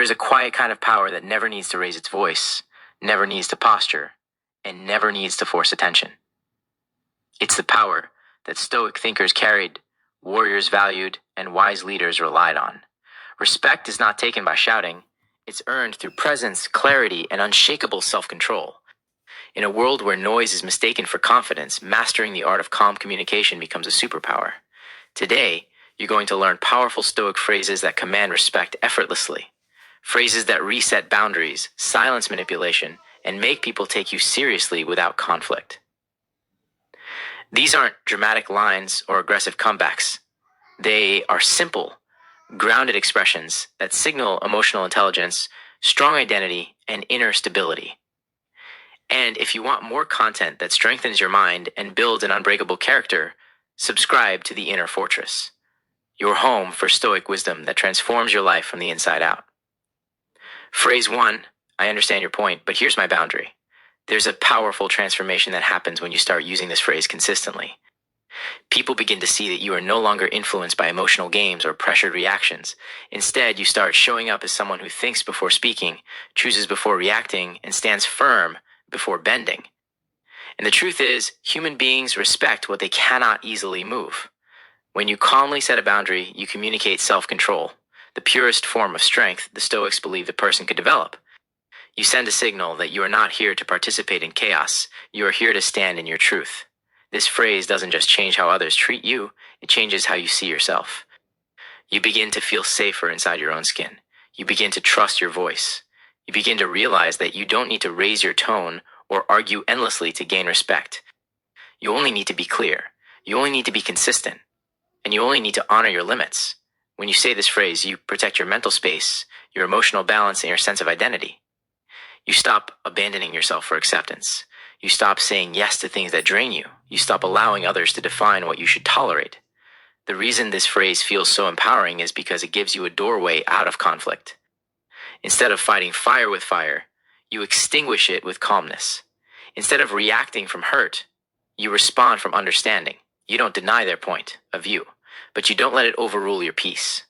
There's a quiet kind of power that never needs to raise its voice, never needs to posture, and never needs to force attention. It's the power that Stoic thinkers carried, warriors valued, and wise leaders relied on. Respect is not taken by shouting. It's earned through presence, clarity, and unshakable self-control. In a world where noise is mistaken for confidence, mastering the art of calm communication becomes a superpower. Today, you're going to learn powerful Stoic phrases that command respect effortlessly. Phrases that reset boundaries, silence manipulation, and make people take you seriously without conflict. These aren't dramatic lines or aggressive comebacks. They are simple, grounded expressions that signal emotional intelligence, strong identity, and inner stability. And if you want more content that strengthens your mind and builds an unbreakable character, subscribe to The Inner Fortress, your home for Stoic wisdom that transforms your life from the inside out. Phrase 1, I understand your point, but here's my boundary. There's a powerful transformation that happens when you start using this phrase consistently. People begin to see that you are no longer influenced by emotional games or pressured reactions. Instead, you start showing up as someone who thinks before speaking, chooses before reacting, and stands firm before bending. And the truth is, human beings respect what they cannot easily move. When you calmly set a boundary, you communicate self-control, the purest form of strength the Stoics believed a person could develop. You send a signal that you are not here to participate in chaos, you are here to stand in your truth. This phrase doesn't just change how others treat you, it changes how you see yourself. You begin to feel safer inside your own skin. You begin to trust your voice. You begin to realize that you don't need to raise your tone or argue endlessly to gain respect. You only need to be clear. You only need to be consistent. And you only need to honor your limits. When you say this phrase, you protect your mental space, your emotional balance, and your sense of identity. You stop abandoning yourself for acceptance. You stop saying yes to things that drain you. You stop allowing others to define what you should tolerate. The reason this phrase feels so empowering is because it gives you a doorway out of conflict. Instead of fighting fire with fire, you extinguish it with calmness. Instead of reacting from hurt, you respond from understanding. You don't deny their point of view, but you don't let it overrule your peace.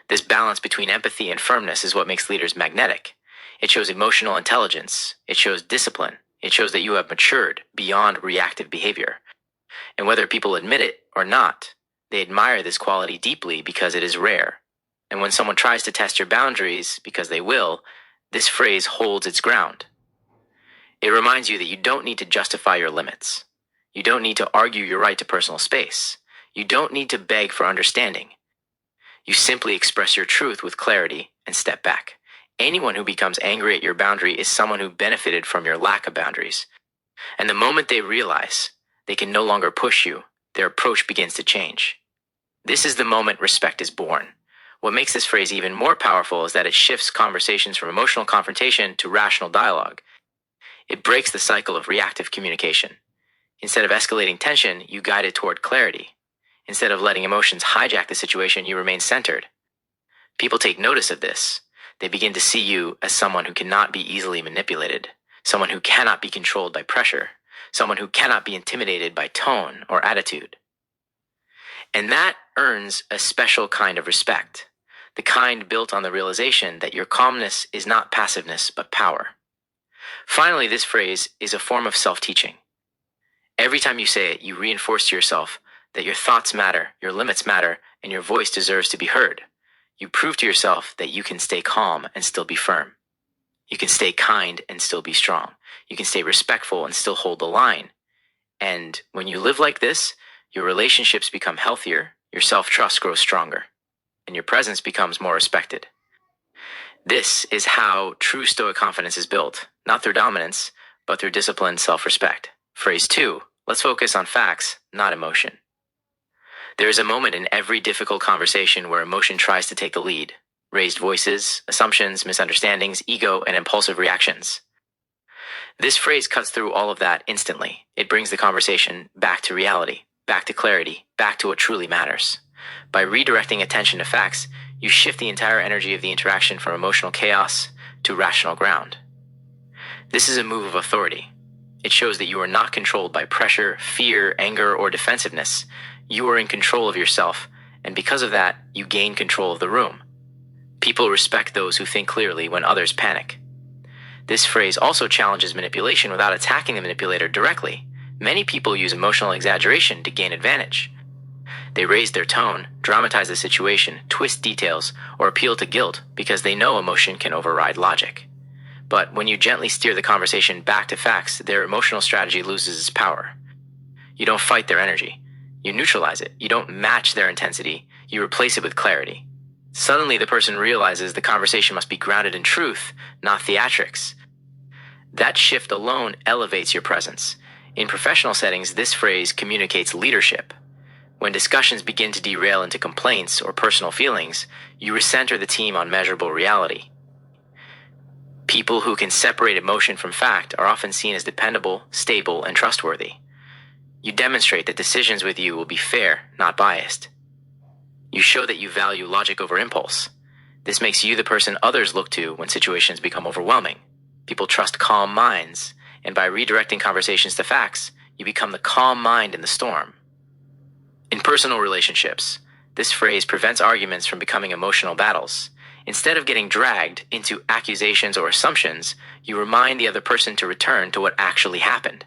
This balance between empathy and firmness is what makes leaders magnetic. It shows emotional intelligence. It shows discipline. It shows that you have matured beyond reactive behavior. And whether people admit it or not, they admire this quality deeply because it is rare. And when someone tries to test your boundaries, because they will, this phrase holds its ground. It reminds you that you don't need to justify your limits. You don't need to argue your right to personal space. You don't need to beg for understanding. You simply express your truth with clarity and step back. Anyone who becomes angry at your boundary is someone who benefited from your lack of boundaries. And the moment they realize they can no longer push you, their approach begins to change. This is the moment respect is born. What makes this phrase even more powerful is that it shifts conversations from emotional confrontation to rational dialogue. It breaks the cycle of reactive communication. Instead of escalating tension, you guide it toward clarity. Instead of letting emotions hijack the situation, you remain centered. People take notice of this. They begin to see you as someone who cannot be easily manipulated, someone who cannot be controlled by pressure, someone who cannot be intimidated by tone or attitude. And that earns a special kind of respect, the kind built on the realization that your calmness is not passiveness, but power. Finally, this phrase is a form of self-teaching. Every time you say it, you reinforce to yourself that your thoughts matter, your limits matter, and your voice deserves to be heard. You prove to yourself that you can stay calm and still be firm. You can stay kind and still be strong. You can stay respectful and still hold the line. And when you live like this, your relationships become healthier, your self-trust grows stronger, and your presence becomes more respected. This is how true Stoic confidence is built, not through dominance, but through disciplined self-respect. Phrase 2, let's focus on facts, not emotion. There is a moment in every difficult conversation where emotion tries to take the lead. Raised voices, assumptions, misunderstandings, ego, and impulsive reactions. This phrase cuts through all of that instantly. It brings the conversation back to reality, back to clarity, back to what truly matters. By redirecting attention to facts, you shift the entire energy of the interaction from emotional chaos to rational ground. This is a move of authority. It shows that you are not controlled by pressure, fear, anger, or defensiveness. You are in control of yourself, and because of that, you gain control of the room. People respect those who think clearly when others panic. This phrase also challenges manipulation without attacking the manipulator directly. Many people use emotional exaggeration to gain advantage. They raise their tone, dramatize the situation, twist details, or appeal to guilt because they know emotion can override logic. But when you gently steer the conversation back to facts, their emotional strategy loses its power. You don't fight their energy. You neutralize it. You don't match their intensity. You replace it with clarity. Suddenly, the person realizes the conversation must be grounded in truth, not theatrics. That shift alone elevates your presence. In professional settings, this phrase communicates leadership. When discussions begin to derail into complaints or personal feelings, you recenter the team on measurable reality. People who can separate emotion from fact are often seen as dependable, stable, and trustworthy. You demonstrate that decisions with you will be fair, not biased. You show that you value logic over impulse. This makes you the person others look to when situations become overwhelming. People trust calm minds, and by redirecting conversations to facts, you become the calm mind in the storm. In personal relationships, this phrase prevents arguments from becoming emotional battles. Instead of getting dragged into accusations or assumptions, you remind the other person to return to what actually happened.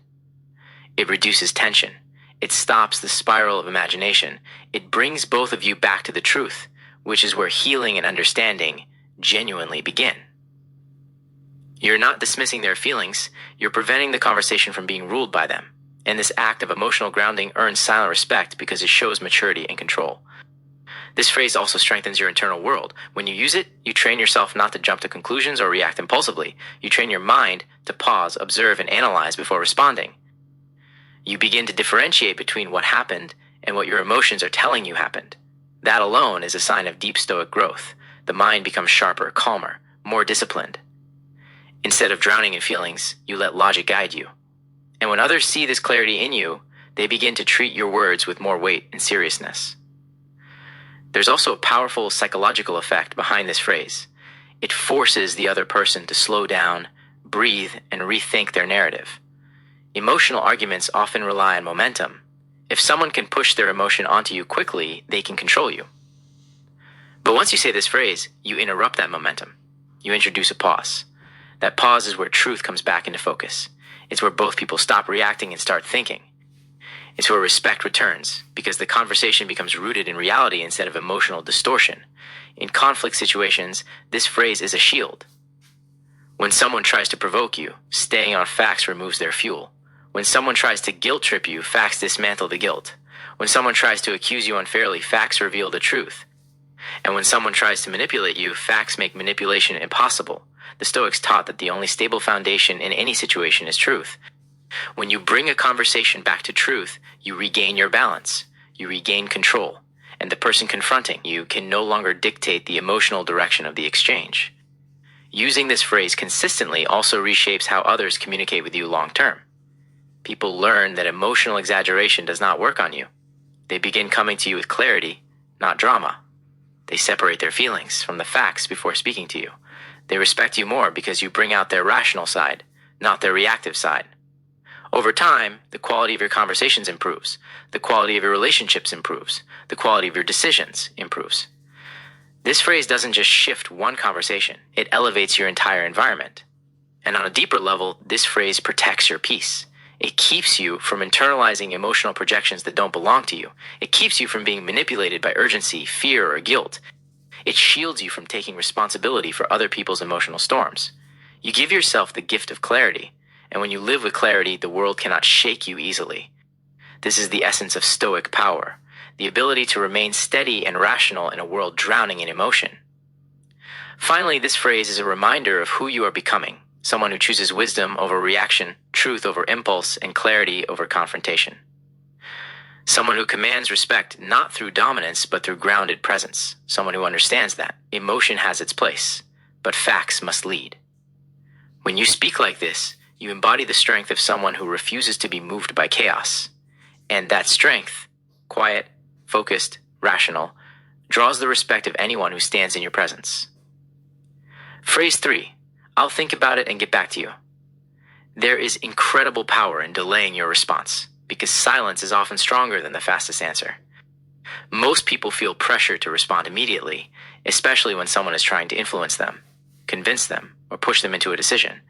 It reduces tension. It stops the spiral of imagination. It brings both of you back to the truth, which is where healing and understanding genuinely begin. You're not dismissing their feelings, you're preventing the conversation from being ruled by them. And this act of emotional grounding earns silent respect because it shows maturity and control. This phrase also strengthens your internal world. When you use it, you train yourself not to jump to conclusions or react impulsively. You train your mind to pause, observe, and analyze before responding. You begin to differentiate between what happened and what your emotions are telling you happened. That alone is a sign of deep Stoic growth. The mind becomes sharper, calmer, more disciplined. Instead of drowning in feelings, you let logic guide you. And when others see this clarity in you, they begin to treat your words with more weight and seriousness. There's also a powerful psychological effect behind this phrase. It forces the other person to slow down, breathe, and rethink their narrative. Emotional arguments often rely on momentum. If someone can push their emotion onto you quickly, they can control you. But once you say this phrase, you interrupt that momentum. You introduce a pause. That pause is where truth comes back into focus. It's where both people stop reacting and start thinking. It's where respect returns, because the conversation becomes rooted in reality instead of emotional distortion. In conflict situations, this phrase is a shield. When someone tries to provoke you, staying on facts removes their fuel. When someone tries to guilt trip you, facts dismantle the guilt. When someone tries to accuse you unfairly, facts reveal the truth. And when someone tries to manipulate you, facts make manipulation impossible. The Stoics taught that the only stable foundation in any situation is truth. When you bring a conversation back to truth, you regain your balance, you regain control, and the person confronting you can no longer dictate the emotional direction of the exchange. Using this phrase consistently also reshapes how others communicate with you long term. People learn that emotional exaggeration does not work on you. They begin coming to you with clarity, not drama. They separate their feelings from the facts before speaking to you. They respect you more because you bring out their rational side, not their reactive side. Over time, the quality of your conversations improves. The quality of your relationships improves. The quality of your decisions improves. This phrase doesn't just shift one conversation, it elevates your entire environment. And on a deeper level, this phrase protects your peace. It keeps you from internalizing emotional projections that don't belong to you. It keeps you from being manipulated by urgency, fear, or guilt. It shields you from taking responsibility for other people's emotional storms. You give yourself the gift of clarity, and when you live with clarity, the world cannot shake you easily. This is the essence of Stoic power, the ability to remain steady and rational in a world drowning in emotion. Finally, this phrase is a reminder of who you are becoming, someone who chooses wisdom over reaction, truth over impulse, and clarity over confrontation. Someone who commands respect not through dominance, but through grounded presence. Someone who understands that emotion has its place, but facts must lead. When you speak like this, you embody the strength of someone who refuses to be moved by chaos. And that strength, quiet, focused, rational, draws the respect of anyone who stands in your presence. Phrase 3, I'll think about it and get back to you. There is incredible power in delaying your response, because silence is often stronger than the fastest answer. Most people feel pressure to respond immediately, especially when someone is trying to influence them, convince them, or push them into a decision.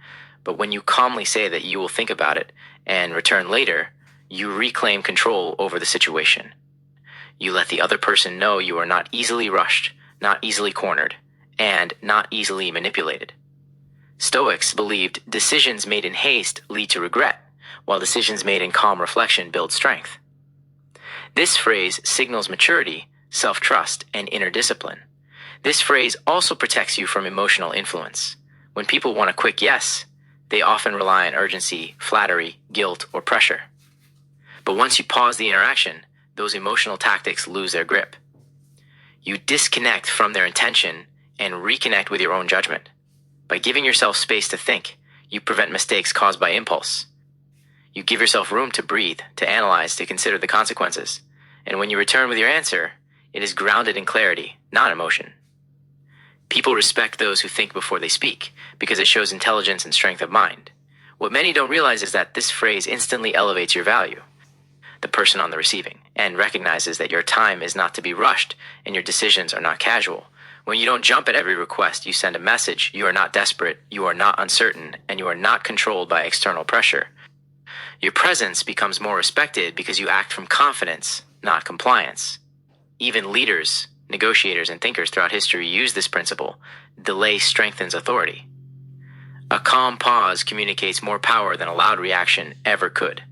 But when you calmly say that you will think about it and return later, you reclaim control over the situation. You let the other person know you are not easily rushed, not easily cornered, and not easily manipulated. Stoics believed decisions made in haste lead to regret, while decisions made in calm reflection build strength. This phrase signals maturity, self-trust, and inner discipline. This phrase also protects you from emotional influence. When people want a quick yes, they often rely on urgency, flattery, guilt, or pressure. But once you pause the interaction, those emotional tactics lose their grip. You disconnect from their intention and reconnect with your own judgment. By giving yourself space to think, you prevent mistakes caused by impulse. You give yourself room to breathe, to analyze, to consider the consequences. And when you return with your answer, it is grounded in clarity, not emotion. People respect those who think before they speak because it shows intelligence and strength of mind. What many don't realize is that this phrase instantly elevates your value, the person on the receiving, and recognizes that your time is not to be rushed and your decisions are not casual. When you don't jump at every request, you send a message. You are not desperate, you are not uncertain, and you are not controlled by external pressure. Your presence becomes more respected because you act from confidence, not compliance. Even leaders, negotiators, and thinkers throughout history use this principle. Delay strengthens authority. A calm pause communicates more power than a loud reaction ever could.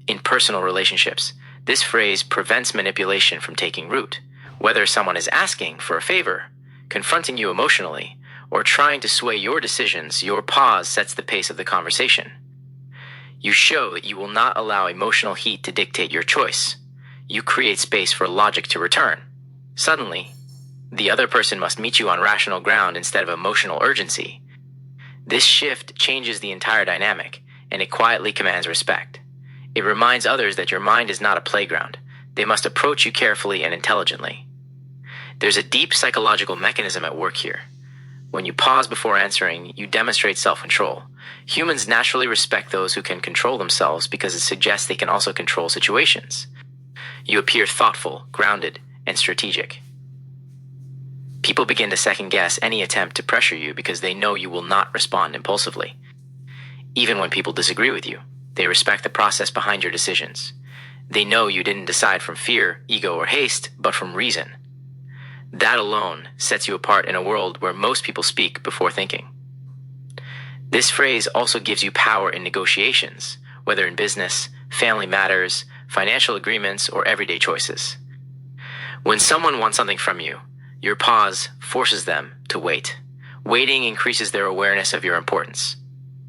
In personal relationships, this phrase prevents manipulation from taking root. Whether someone is asking for a favor, confronting you emotionally, or trying to sway your decisions, your pause sets the pace of the conversation. You show that you will not allow emotional heat to dictate your choice. You create space for logic to return. Suddenly, the other person must meet you on rational ground instead of emotional urgency. This shift changes the entire dynamic, and it quietly commands respect. It reminds others that your mind is not a playground. They must approach you carefully and intelligently. There's a deep psychological mechanism at work here. When you pause before answering, you demonstrate self-control. Humans naturally respect those who can control themselves because it suggests they can also control situations. You appear thoughtful, grounded, and strategic. People begin to second-guess any attempt to pressure you because they know you will not respond impulsively. Even when people disagree with you, they respect the process behind your decisions. They know you didn't decide from fear, ego, or haste, but from reason. That alone sets you apart in a world where most people speak before thinking. This phrase also gives you power in negotiations, whether in business, family matters, financial agreements, or everyday choices. When someone wants something from you, your pause forces them to wait. Waiting increases their awareness of your importance.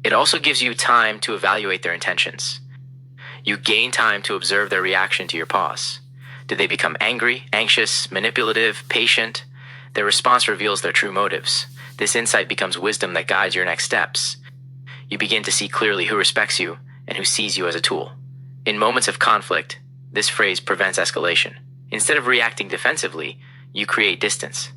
It also gives you time to evaluate their intentions. You gain time to observe their reaction to your pause. Do they become angry, anxious, manipulative, patient? Their response reveals their true motives. This insight becomes wisdom that guides your next steps. You begin to see clearly who respects you and who sees you as a tool. In moments of conflict, this phrase prevents escalation. Instead of reacting defensively, you create distance.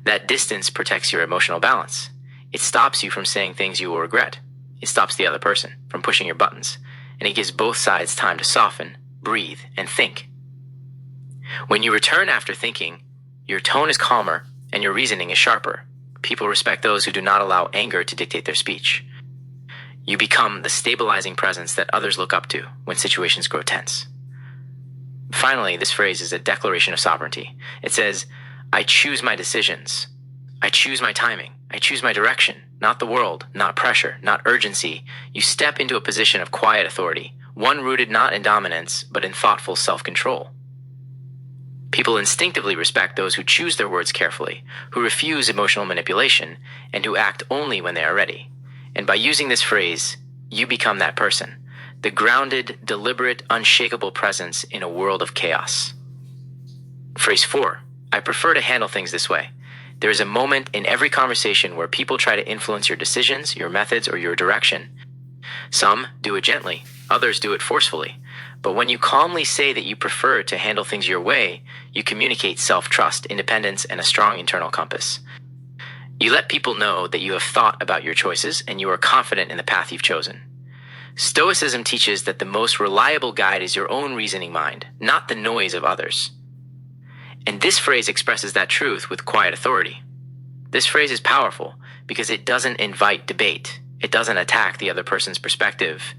That distance protects your emotional balance. It stops you from saying things you will regret. It stops the other person from pushing your buttons, and it gives both sides time to soften, breathe, and think. When you return after thinking, your tone is calmer and your reasoning is sharper. People respect those who do not allow anger to dictate their speech. You become the stabilizing presence that others look up to when situations grow tense. Finally, this phrase is a declaration of sovereignty. It says, I choose my decisions. I choose my timing. I choose my direction. Not the world, not pressure, not urgency. You step into a position of quiet authority, one rooted not in dominance, but in thoughtful self-control. People instinctively respect those who choose their words carefully, who refuse emotional manipulation, and who act only when they are ready. And by using this phrase, you become that person, the grounded, deliberate, unshakable presence in a world of chaos. Phrase 4. I prefer to handle things this way. There is a moment in every conversation where people try to influence your decisions, your methods, or your direction. Some do it gently, others do it forcefully. But when you calmly say that you prefer to handle things your way, you communicate self-trust, independence, and a strong internal compass. You let people know that you have thought about your choices and you are confident in the path you've chosen. Stoicism teaches that the most reliable guide is your own reasoning mind, not the noise of others. And this phrase expresses that truth with quiet authority. This phrase is powerful because it doesn't invite debate. It doesn't attack the other person's perspective.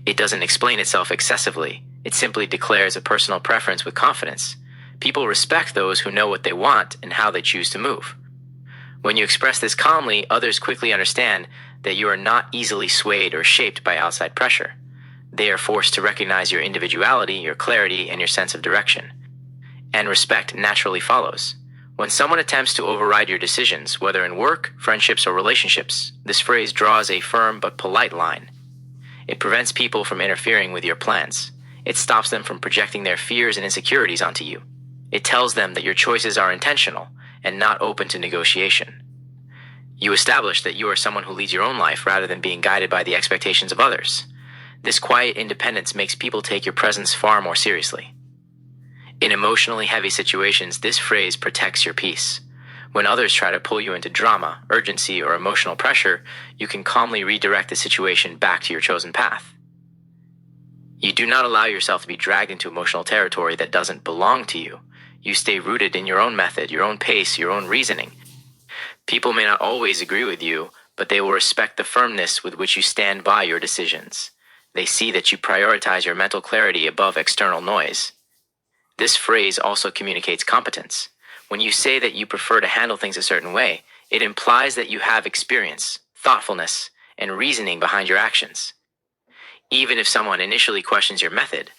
It doesn't explain itself excessively. It simply declares a personal preference with confidence. People respect those who know what they want and how they choose to move. When you express this calmly, others quickly understand that you are not easily swayed or shaped by outside pressure. They are forced to recognize your individuality, your clarity, and your sense of direction. And respect naturally follows. When someone attempts to override your decisions, whether in work, friendships, or relationships, this phrase draws a firm but polite line. It prevents people from interfering with your plans. It stops them from projecting their fears and insecurities onto you. It tells them that your choices are intentional and not open to negotiation. You establish that you are someone who leads your own life rather than being guided by the expectations of others. This quiet independence makes people take your presence far more seriously. In emotionally heavy situations, this phrase protects your peace. When others try to pull you into drama, urgency, or emotional pressure, you can calmly redirect the situation back to your chosen path. You do not allow yourself to be dragged into emotional territory that doesn't belong to you. You stay rooted in your own method, your own pace, your own reasoning. People may not always agree with you, but they will respect the firmness with which you stand by your decisions. They see that you prioritize your mental clarity above external noise. This phrase also communicates competence. When you say that you prefer to handle things a certain way, it implies that you have experience, thoughtfulness, and reasoning behind your actions. Even if someone initially questions your method,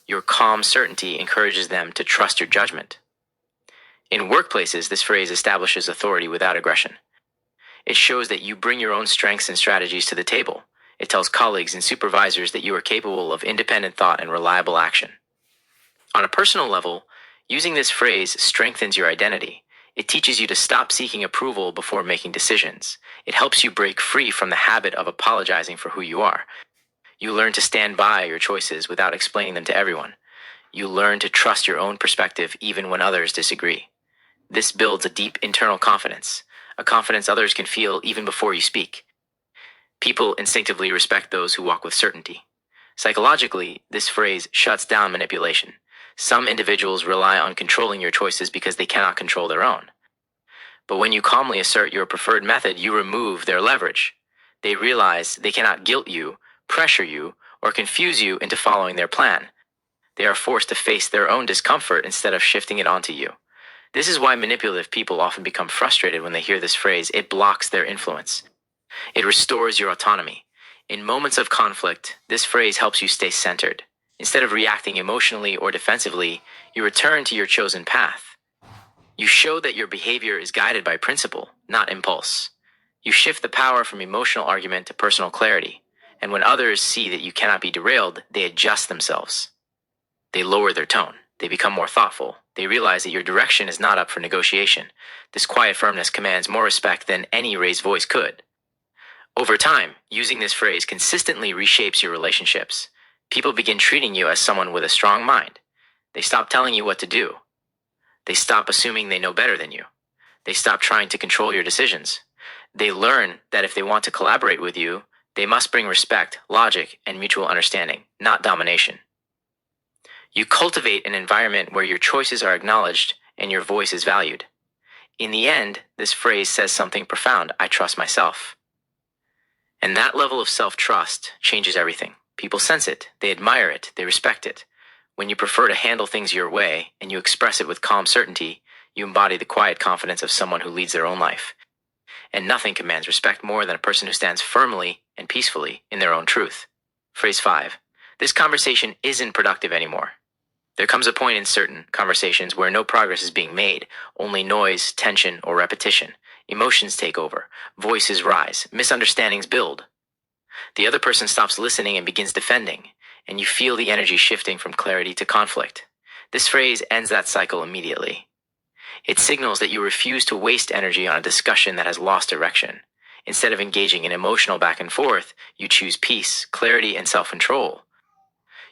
your calm certainty encourages them to trust your judgment. In workplaces, this phrase establishes authority without aggression. It shows that you bring your own strengths and strategies to the table. It tells colleagues and supervisors that you are capable of independent thought and reliable action. On a personal level, using this phrase strengthens your identity. It teaches you to stop seeking approval before making decisions. It helps you break free from the habit of apologizing for who you are. You learn to stand by your choices without explaining them to everyone. You learn to trust your own perspective even when others disagree. This builds a deep internal confidence, a confidence others can feel even before you speak. People instinctively respect those who walk with certainty. Psychologically, this phrase shuts down manipulation. Some individuals rely on controlling your choices because they cannot control their own. But when you calmly assert your preferred method, you remove their leverage. They realize they cannot guilt you, pressure you, or confuse you into following their plan. They are forced to face their own discomfort instead of shifting it onto you. This is why manipulative people often become frustrated when they hear this phrase. It blocks their influence. It restores your autonomy. In moments of conflict, this phrase helps you stay centered. Instead of reacting emotionally or defensively, you return to your chosen path. You show that your behavior is guided by principle, not impulse. You shift the power from emotional argument to personal clarity. And when others see that you cannot be derailed, they adjust themselves. They lower their tone. They become more thoughtful. They realize that your direction is not up for negotiation. This quiet firmness commands more respect than any raised voice could. Over time, using this phrase consistently reshapes your relationships. People begin treating you as someone with a strong mind. They stop telling you what to do. They stop assuming they know better than you. They stop trying to control your decisions. They learn that if they want to collaborate with you, they must bring respect, logic, and mutual understanding, not domination. You cultivate an environment where your choices are acknowledged and your voice is valued. In the end, this phrase says something profound: I trust myself. And that level of self-trust changes everything. People sense it, they admire it, they respect it. When you prefer to handle things your way and you express it with calm certainty, you embody the quiet confidence of someone who leads their own life. And nothing commands respect more than a person who stands firmly and peacefully in their own truth. Phrase 5. This conversation isn't productive anymore. There comes a point in certain conversations where no progress is being made, only noise, tension, or repetition. Emotions take over, voices rise, misunderstandings build. The other person stops listening and begins defending, and you feel the energy shifting from clarity to conflict. This phrase ends that cycle immediately. It signals that you refuse to waste energy on a discussion that has lost direction. Instead of engaging in emotional back and forth, you choose peace, clarity, and self-control.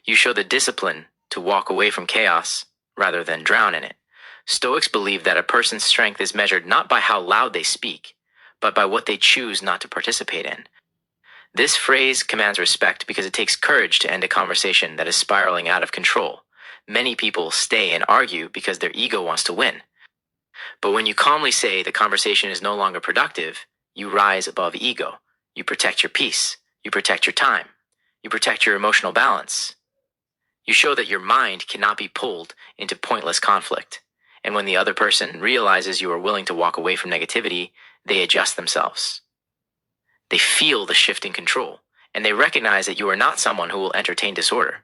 You show the discipline to walk away from chaos rather than drown in it. Stoics believe that a person's strength is measured not by how loud they speak, but by what they choose not to participate in. This phrase commands respect because it takes courage to end a conversation that is spiraling out of control. Many people stay and argue because their ego wants to win. But when you calmly say the conversation is no longer productive, you rise above ego. You protect your peace. You protect your time. You protect your emotional balance. You show that your mind cannot be pulled into pointless conflict. And when the other person realizes you are willing to walk away from negativity, they adjust themselves. They feel the shift in control, and they recognize that you are not someone who will entertain disorder.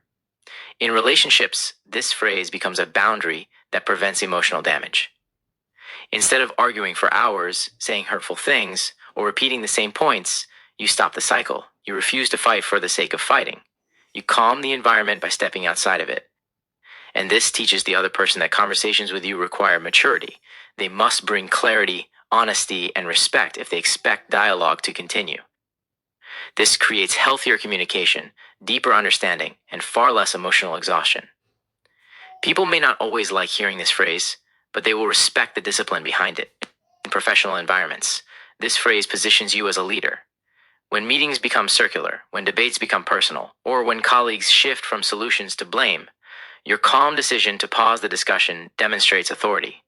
In relationships, this phrase becomes a boundary that prevents emotional damage. Instead of arguing for hours, saying hurtful things, or repeating the same points, you stop the cycle. You refuse to fight for the sake of fighting. You calm the environment by stepping outside of it. And this teaches the other person that conversations with you require maturity. They must bring clarity, honesty, and respect if they expect dialogue to continue. This creates healthier communication, deeper understanding, and far less emotional exhaustion. People may not always like hearing this phrase, but they will respect the discipline behind it. In professional environments, this phrase positions you as a leader. When meetings become circular, when debates become personal, or when colleagues shift from solutions to blame, your calm decision to pause the discussion demonstrates authority.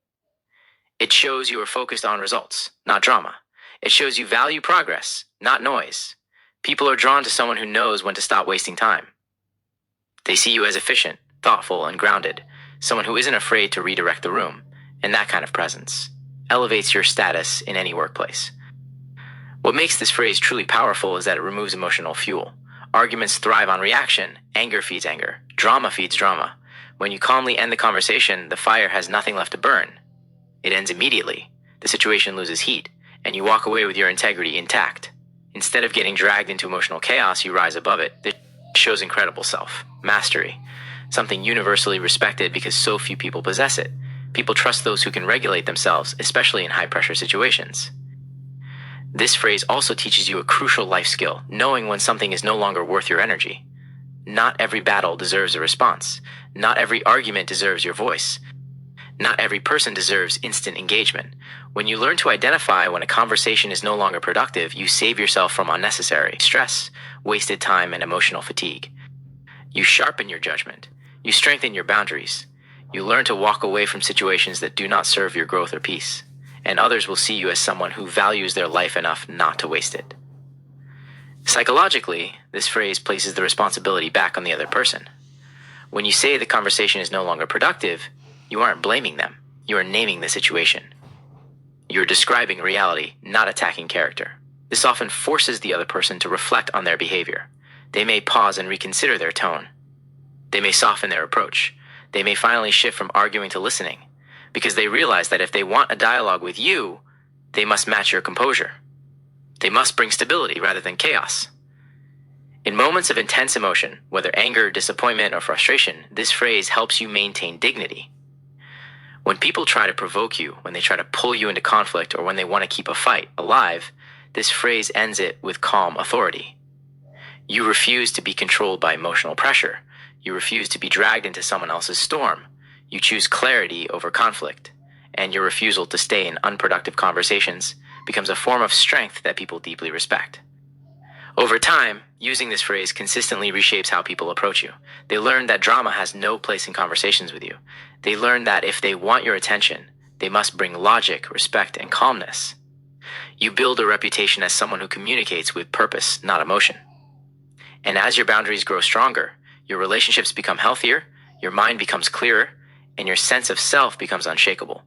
It shows you are focused on results, not drama. It shows you value progress, not noise. People are drawn to someone who knows when to stop wasting time. They see you as efficient, thoughtful, and grounded, someone who isn't afraid to redirect the room, and that kind of presence elevates your status in any workplace. What makes this phrase truly powerful is that it removes emotional fuel. Arguments thrive on reaction, anger feeds anger, drama feeds drama. When you calmly end the conversation, the fire has nothing left to burn. It ends immediately, the situation loses heat, and you walk away with your integrity intact. Instead of getting dragged into emotional chaos, you rise above it. This shows incredible self-mastery, something universally respected because so few people possess it. People trust those who can regulate themselves, especially in high-pressure situations. This phrase also teaches you a crucial life skill, knowing when something is no longer worth your energy. Not every battle deserves a response. Not every argument deserves your voice. Not every person deserves instant engagement. When you learn to identify when a conversation is no longer productive, you save yourself from unnecessary stress, wasted time, and emotional fatigue. You sharpen your judgment. You strengthen your boundaries. You learn to walk away from situations that do not serve your growth or peace, and others will see you as someone who values their life enough not to waste it. Psychologically, this phrase places the responsibility back on the other person. When you say the conversation is no longer productive, you aren't blaming them. You are naming the situation. You're describing reality, not attacking character. This often forces the other person to reflect on their behavior. They may pause and reconsider their tone. They may soften their approach. They may finally shift from arguing to listening, because they realize that if they want a dialogue with you, they must match your composure. They must bring stability rather than chaos. In moments of intense emotion, whether anger, disappointment, or frustration, this phrase helps you maintain dignity. When people try to provoke you, when they try to pull you into conflict, or when they want to keep a fight alive, this phrase ends it with calm authority. You refuse to be controlled by emotional pressure. You refuse to be dragged into someone else's storm. You choose clarity over conflict, and your refusal to stay in unproductive conversations becomes a form of strength that people deeply respect. Over time, using this phrase consistently reshapes how people approach you. They learn that drama has no place in conversations with you. They learn that if they want your attention, they must bring logic, respect, and calmness. You build a reputation as someone who communicates with purpose, not emotion. And as your boundaries grow stronger, your relationships become healthier, your mind becomes clearer, and your sense of self becomes unshakable.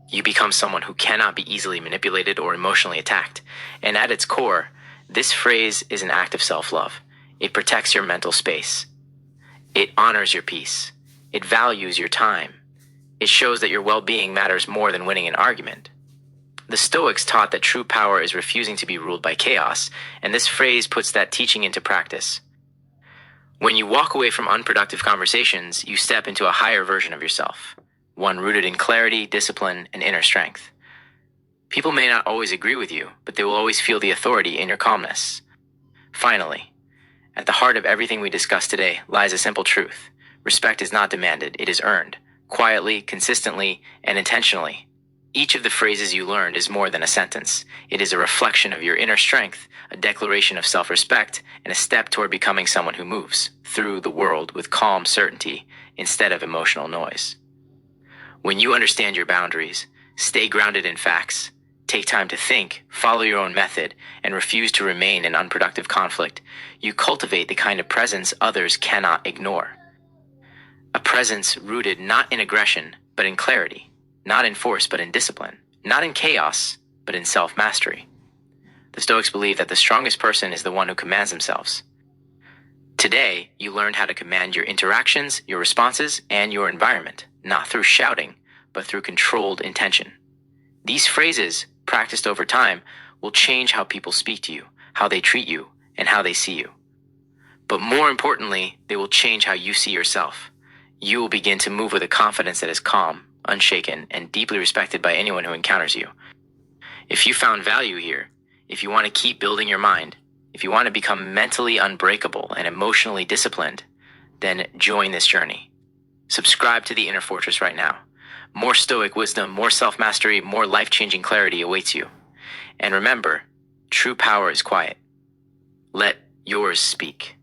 You become someone who cannot be easily manipulated or emotionally attacked. And at its core, this phrase is an act of self-love. It protects your mental space. It honors your peace. It values your time. It shows that your well-being matters more than winning an argument. The Stoics taught that true power is refusing to be ruled by chaos, and this phrase puts that teaching into practice. When you walk away from unproductive conversations, you step into a higher version of yourself, one rooted in clarity, discipline, and inner strength. People may not always agree with you, but they will always feel the authority in your calmness. Finally, at the heart of everything we discussed today lies a simple truth. Respect is not demanded, it is earned, quietly, consistently, and intentionally. Each of the phrases you learned is more than a sentence. It is a reflection of your inner strength, a declaration of self-respect, and a step toward becoming someone who moves through the world with calm certainty instead of emotional noise. When you understand your boundaries, stay grounded in facts, take time to think, follow your own method, and refuse to remain in unproductive conflict, you cultivate the kind of presence others cannot ignore. A presence rooted not in aggression, but in clarity, not in force, but in discipline, not in chaos, but in self-mastery. The Stoics believe that the strongest person is the one who commands themselves. Today, you learned how to command your interactions, your responses, and your environment, not through shouting, but through controlled intention. These phrases, practiced over time, will change how people speak to you, how they treat you, and how they see you. But more importantly, they will change how you see yourself. You will begin to move with a confidence that is calm, unshaken, and deeply respected by anyone who encounters you. If you found value here, if you want to keep building your mind, if you want to become mentally unbreakable and emotionally disciplined, then join this journey. Subscribe to the Inner Fortress right now. More Stoic wisdom, more self-mastery, more life-changing clarity awaits you. And remember, true power is quiet. Let yours speak.